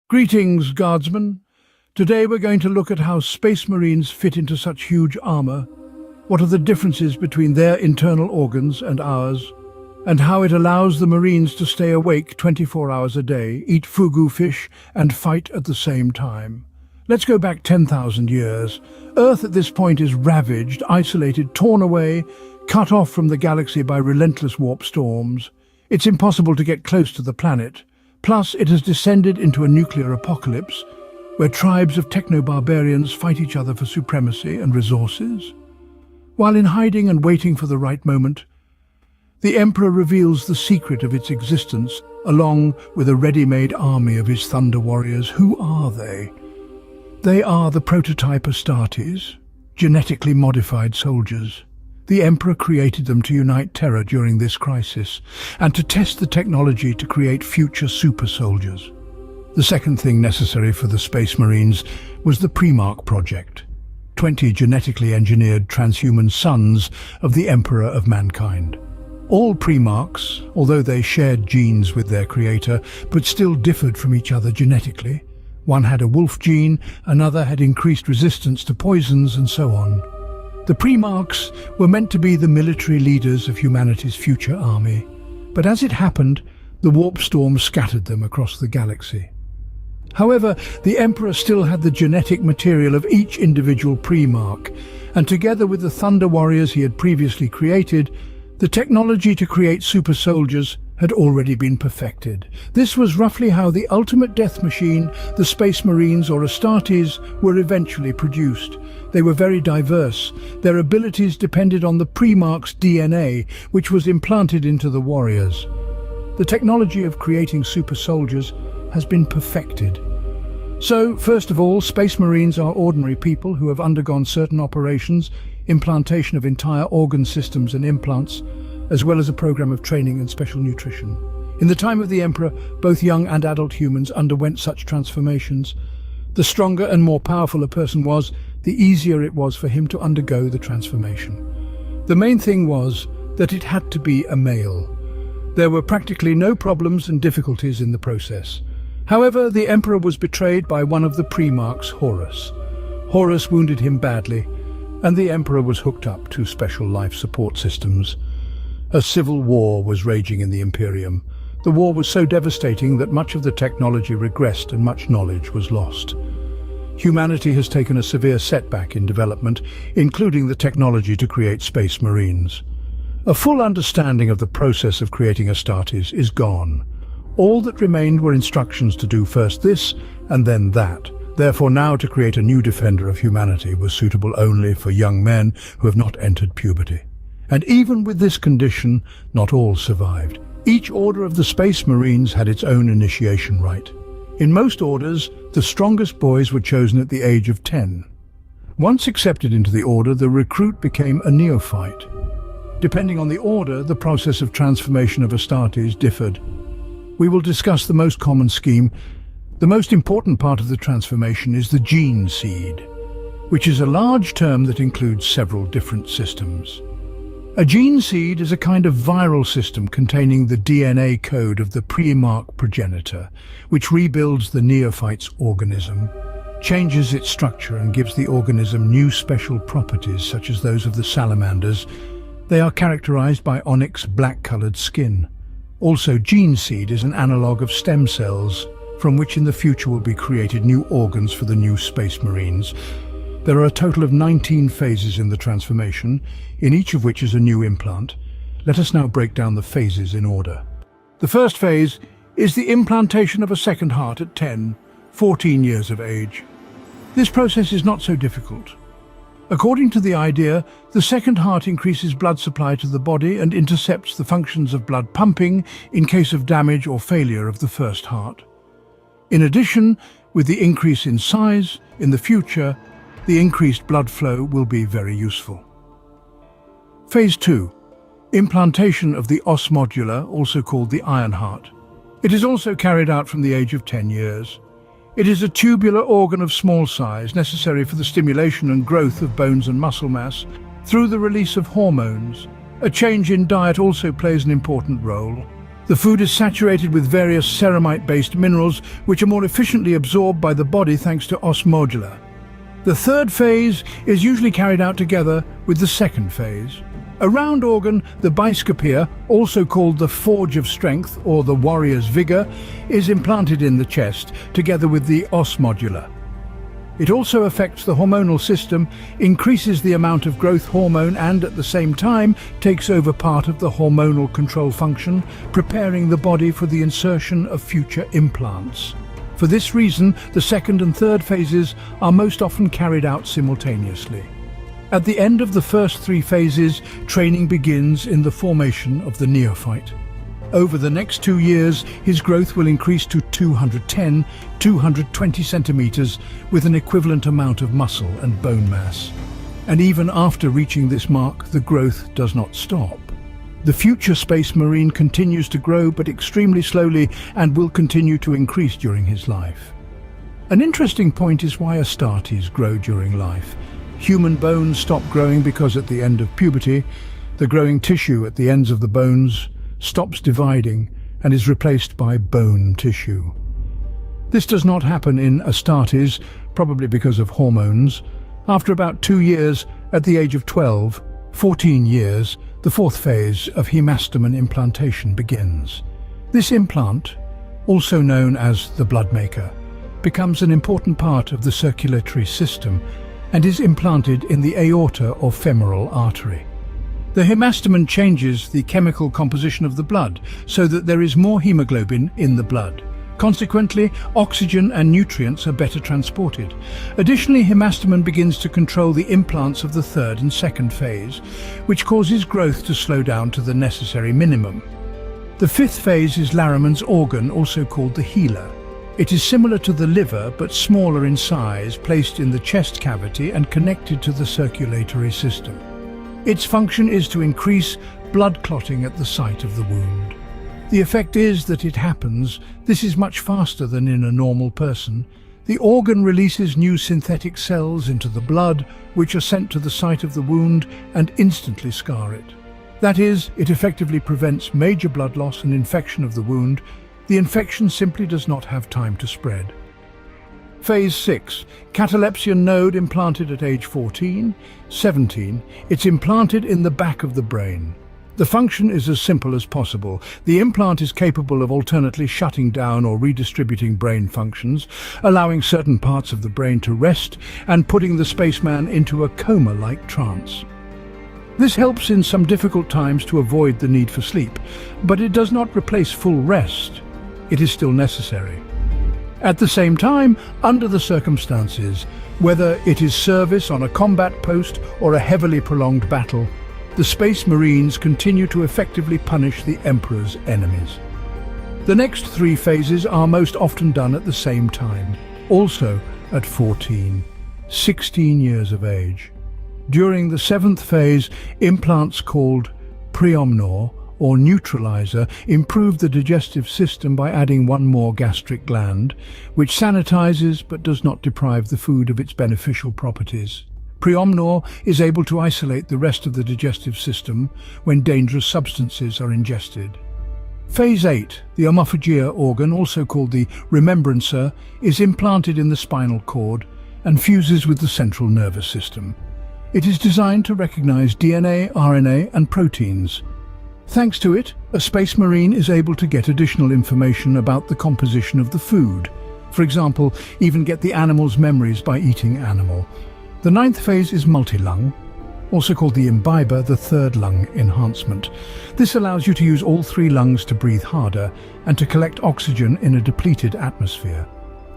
Greetings, Guardsmen. Today we're going to look at how Space Marines fit into such huge armor, what are the differences between their internal organs and ours, and how it allows the Marines to stay awake 24 hours a day, eat fugu fish, and fight at the same time. Let's go back 10,000 years. Earth at this point is ravaged, isolated, torn away, cut off from the galaxy by relentless warp storms. It's impossible to get close to the planet. Plus, it has descended into a nuclear apocalypse, where tribes of techno-barbarians fight each other for supremacy and resources. While in hiding and waiting for the right moment, the Emperor reveals the secret of its existence, along with a ready-made army of his Thunder Warriors. Who are they? They are the prototype Astartes, genetically modified soldiers. The Emperor created them to unite Terra during this crisis, and to test the technology to create future super soldiers. The second thing necessary for the Space Marines was the Primarch project, 20 genetically engineered transhuman sons of the Emperor of Mankind. All Primarchs, although they shared genes with their creator, but still differed from each other genetically. One had a wolf gene, another had increased resistance to poisons, and so on. The Primarchs were meant to be the military leaders of humanity's future army, but as it happened, the warp storm scattered them across the galaxy. However, the Emperor still had the genetic material of each individual Primarch, and together with the Thunder Warriors he had previously created, the technology to create super soldiers had already been perfected. This was roughly how the ultimate death machine, the Space Marines or Astartes, were eventually produced. They were very diverse. Their abilities depended on the Primarch's DNA, which was implanted into the warriors. The technology of creating super soldiers has been perfected. So, first of all, Space Marines are ordinary people who have undergone certain operations, implantation of entire organ systems and implants, as well as a program of training and special nutrition. In the time of the Emperor, both young and adult humans underwent such transformations. The stronger and more powerful a person was, the easier it was for him to undergo the transformation. The main thing was that it had to be a male. There were practically no problems and difficulties in the process. However, the Emperor was betrayed by one of the Primarchs, Horus. Horus wounded him badly, and the Emperor was hooked up to special life support systems. A civil war was raging in the Imperium. The war was so devastating that much of the technology regressed and much knowledge was lost. Humanity has taken a severe setback in development, including the technology to create Space Marines. A full understanding of the process of creating Astartes is gone. All that remained were instructions to do first this and then that. Therefore, now to create a new defender of humanity was suitable only for young men who have not entered puberty. And even with this condition, not all survived. Each order of the Space Marines had its own initiation rite. In most orders, the strongest boys were chosen at the age of 10. Once accepted into the order, the recruit became a neophyte. Depending on the order, the process of transformation of Astartes differed. We will discuss the most common scheme. The most important part of the transformation is the gene seed, which is a large term that includes several different systems. A gene seed is a kind of viral system containing the DNA code of the Primarch progenitor, which rebuilds the neophyte's organism, changes its structure and gives the organism new special properties such as those of the salamanders. They are characterized by onyx black-colored skin. Also, gene seed is an analog of stem cells, from which in the future will be created new organs for the new Space Marines. There are a total of 19 phases in the transformation, in each of which is a new implant. Let us now break down the phases in order. The first phase is the implantation of a second heart at 14 years of age. This process is not so difficult. According to the idea, the second heart increases blood supply to the body and intercepts the functions of blood pumping in case of damage or failure of the first heart. In addition, with the increase in size, in the future, the increased blood flow will be very useful. Phase 2. Implantation of the os modula, also called the iron heart. It is also carried out from the age of 10 years. It is a tubular organ of small size, necessary for the stimulation and growth of bones and muscle mass through the release of hormones. A change in diet also plays an important role. The food is saturated with various ceramite-based minerals which are more efficiently absorbed by the body thanks to os modula. The third phase is usually carried out together with the second phase. A round organ, the biskopia, also called the forge of strength or the warrior's vigor, is implanted in the chest together with the os modula. It also affects the hormonal system, increases the amount of growth hormone and at the same time takes over part of the hormonal control function, preparing the body for the insertion of future implants. For this reason, the second and third phases are most often carried out simultaneously. At the end of the first 3 phases, training begins in the formation of the neophyte. Over the next 2 years, his growth will increase to 220 centimeters with an equivalent amount of muscle and bone mass. And even after reaching this mark, the growth does not stop. The future Space Marine continues to grow, but extremely slowly, and will continue to increase during his life. An interesting point is why Astartes grow during life. Human bones stop growing because at the end of puberty, the growing tissue at the ends of the bones stops dividing and is replaced by bone tissue. This does not happen in Astartes, probably because of hormones. After about 2 years, at the age of 12, 14 years, the fourth phase of hemastomen implantation begins. This implant, also known as the blood maker, becomes an important part of the circulatory system and is implanted in the aorta or femoral artery. The hemastomen changes the chemical composition of the blood so that there is more hemoglobin in the blood. Consequently, oxygen and nutrients are better transported. Additionally, hemastomen begins to control the implants of the third and second phase, which causes growth to slow down to the necessary minimum. The fifth phase is Laraman's organ, also called the healer. It is similar to the liver but smaller in size, placed in the chest cavity and connected to the circulatory system. Its function is to increase blood clotting at the site of the wound. The effect is that this is much faster than in a normal person. The organ releases new synthetic cells into the blood, which are sent to the site of the wound and instantly scar it. That is, it effectively prevents major blood loss and infection of the wound. The infection simply does not have time to spread. Phase 6. Catalepsion node implanted at age 14, 17. It's implanted in the back of the brain. The function is as simple as possible. The implant is capable of alternately shutting down or redistributing brain functions, allowing certain parts of the brain to rest and putting the spaceman into a coma-like trance. This helps in some difficult times to avoid the need for sleep, but it does not replace full rest. It is still necessary. At the same time, under the circumstances, whether it is service on a combat post or a heavily prolonged battle, the Space Marines continue to effectively punish the Emperor's enemies. The next 3 phases are most often done at the same time, also at 14, 16 years of age. During the 7th phase, implants called preomnor or neutralizer improve the digestive system by adding one more gastric gland, which sanitizes but does not deprive the food of its beneficial properties. Preomnor is able to isolate the rest of the digestive system when dangerous substances are ingested. Phase 8, the omophagia organ, also called the remembrancer, is implanted in the spinal cord and fuses with the central nervous system. It is designed to recognize DNA, RNA, and proteins. Thanks to it, a Space Marine is able to get additional information about the composition of the food. For example, even get the animal's memories by eating animal. The 9th phase is multilung, also called the imbiber, the third lung enhancement. This allows you to use all 3 lungs to breathe harder and to collect oxygen in a depleted atmosphere.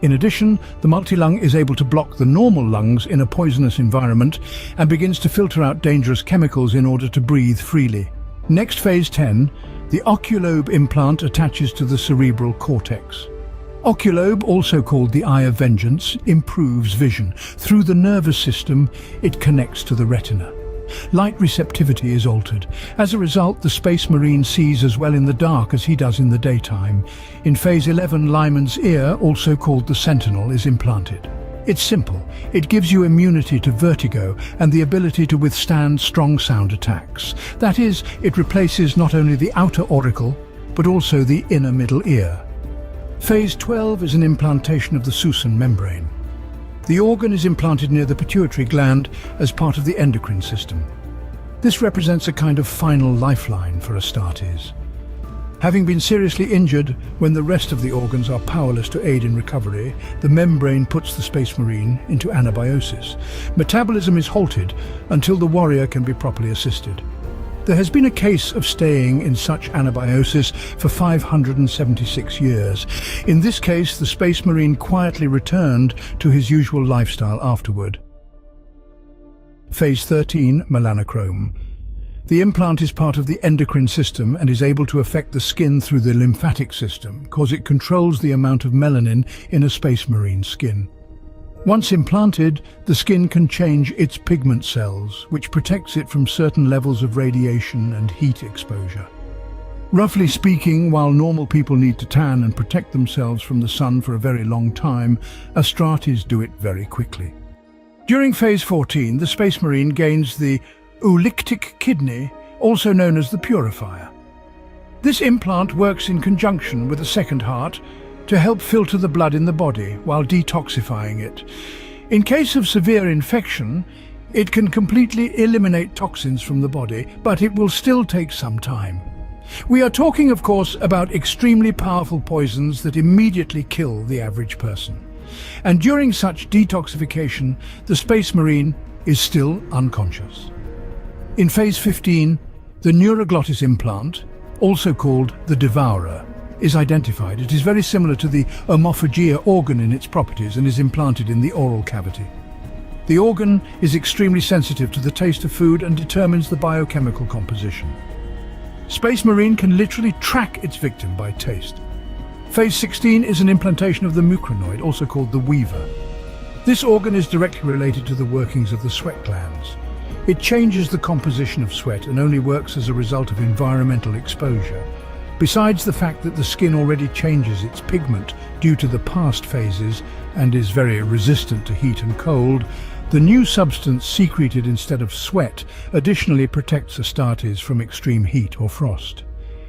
In addition, the multilung is able to block the normal lungs in a poisonous environment and begins to filter out dangerous chemicals in order to breathe freely. Next, phase 10, the oculobe implant attaches to the cerebral cortex. Oculobe, also called the eye of vengeance, improves vision. Through the nervous system, it connects to the retina. Light receptivity is altered. As a result, the Space Marine sees as well in the dark as he does in the daytime. In phase 11, Lyman's ear, also called the sentinel, is implanted. It's simple. It gives you immunity to vertigo and the ability to withstand strong sound attacks. That is, it replaces not only the outer auricle, but also the inner middle ear. Phase 12 is an implantation of the Susan membrane. The organ is implanted near the pituitary gland as part of the endocrine system. This represents a kind of final lifeline for Astartes. Having been seriously injured when the rest of the organs are powerless to aid in recovery, the membrane puts the Space Marine into anabiosis. Metabolism is halted until the warrior can be properly assisted. There has been a case of staying in such anabiosis for 576 years. In this case, the Space Marine quietly returned to his usual lifestyle afterward. Phase 13, melanochrome. The implant is part of the endocrine system and is able to affect the skin through the lymphatic system, because it controls the amount of melanin in a Space Marine skin. Once implanted, the skin can change its pigment cells, which protects it from certain levels of radiation and heat exposure. Roughly speaking, while normal people need to tan and protect themselves from the sun for a very long time, Astartes do it very quickly. During Phase 14, the Space Marine gains the oolithic kidney, also known as the purifier. This implant works in conjunction with a second heart to help filter the blood in the body while detoxifying it. In case of severe infection, it can completely eliminate toxins from the body, but it will still take some time. We are talking, of course, about extremely powerful poisons that immediately kill the average person. And during such detoxification, the Space Marine is still unconscious. In Phase 15, the neuroglottis implant, also called the devourer, is identified. It is very similar to the omophagia organ in its properties and is implanted in the oral cavity. The organ is extremely sensitive to the taste of food and determines the biochemical composition. Space Marine can literally track its victim by taste. Phase 16 is an implantation of the mucranoid, also called the weaver. This organ is directly related to the workings of the sweat glands. It changes the composition of sweat and only works as a result of environmental exposure. Besides the fact that the skin already changes its pigment due to the past phases and is very resistant to heat and cold, the new substance secreted instead of sweat additionally protects Astartes from extreme heat or frost.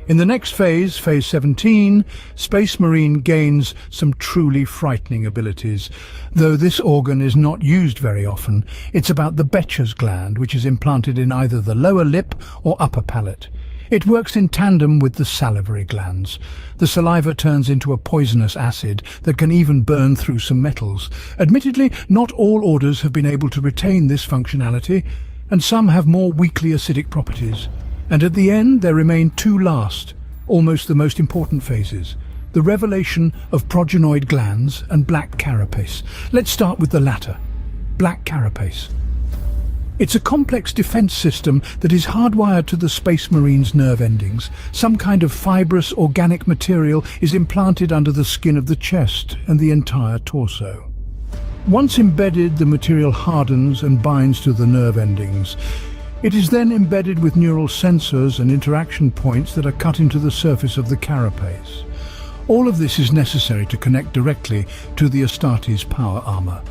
In the next phase, Phase 17, Space Marine gains some truly frightening abilities. Though this organ is not used very often, it's about the Becher's gland, which is implanted in either the lower lip or upper palate. It works in tandem with the salivary glands. The saliva turns into a poisonous acid that can even burn through some metals. Admittedly, not all orders have been able to retain this functionality, and some have more weakly acidic properties. And at the end, there remain two last, almost the most important phases: the revelation of progenoid glands and black carapace. Let's start with the latter, black carapace. It's a complex defense system that is hardwired to the Space Marine's nerve endings. Some kind of fibrous organic material is implanted under the skin of the chest and the entire torso. Once embedded, the material hardens and binds to the nerve endings. It is then embedded with neural sensors and interaction points that are cut into the surface of the carapace. All of this is necessary to connect directly to the Astartes power armor.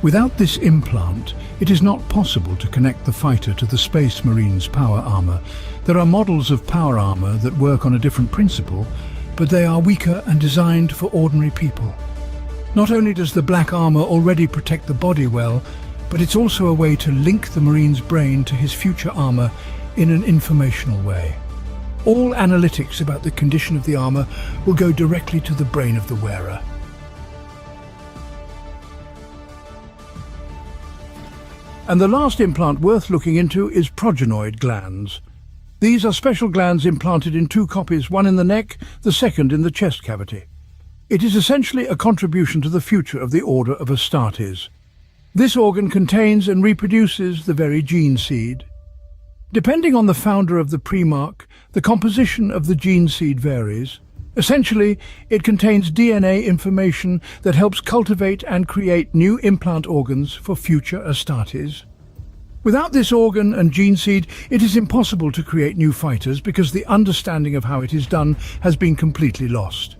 Without this implant, it is not possible to connect the fighter to the Space Marine's power armor. There are models of power armor that work on a different principle, but they are weaker and designed for ordinary people. Not only does the black armor already protect the body well, but it's also a way to link the Marine's brain to his future armor in an informational way. All analytics about the condition of the armor will go directly to the brain of the wearer. And the last implant worth looking into is progenoid glands. These are special glands implanted in two copies, one in the neck, the second in the chest cavity. It is essentially a contribution to the future of the Order of Astartes. This organ contains and reproduces the very gene seed. Depending on the founder of the Primarch, the composition of the gene seed varies. Essentially, it contains DNA information that helps cultivate and create new implant organs for future Astartes. Without this organ and gene seed, it is impossible to create new fighters because the understanding of how it is done has been completely lost.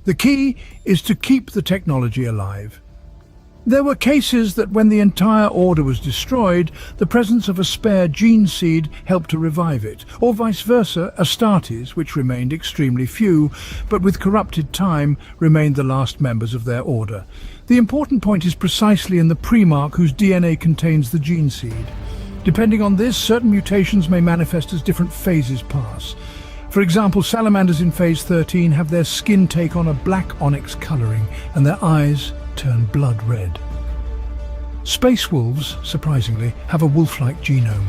The key is to keep the technology alive. There were cases that when the entire order was destroyed, the presence of a spare gene seed helped to revive it, or vice versa, Astartes, which remained extremely few, but with corrupted time remained the last members of their order. The important point is precisely in the Primarch whose DNA contains the gene seed. Depending on this, certain mutations may manifest as different phases pass. For example, salamanders in phase 13 have their skin take on a black onyx colouring and their eyes turn blood red. Space wolves, surprisingly, have a wolf-like genome.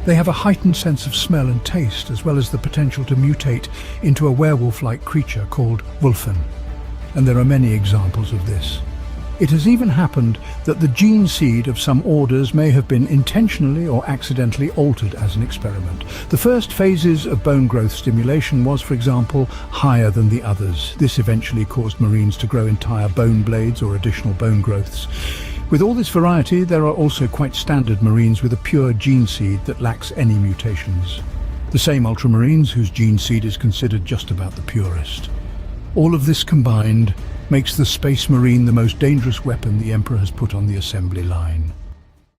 They have a heightened sense of smell and taste, as well as the potential to mutate into a werewolf-like creature called wolfen. And there are many examples of this. It has even happened that the gene seed of some orders may have been intentionally or accidentally altered as an experiment. The first phases of bone growth stimulation was, for example, higher than the others. This eventually caused Marines to grow entire bone blades or additional bone growths. With all this variety, there are also quite standard Marines with a pure gene seed that lacks any mutations. The same Ultramarines whose gene seed is considered just about the purest. All of this combined makes the Space Marine the most dangerous weapon the Emperor has put on the assembly line.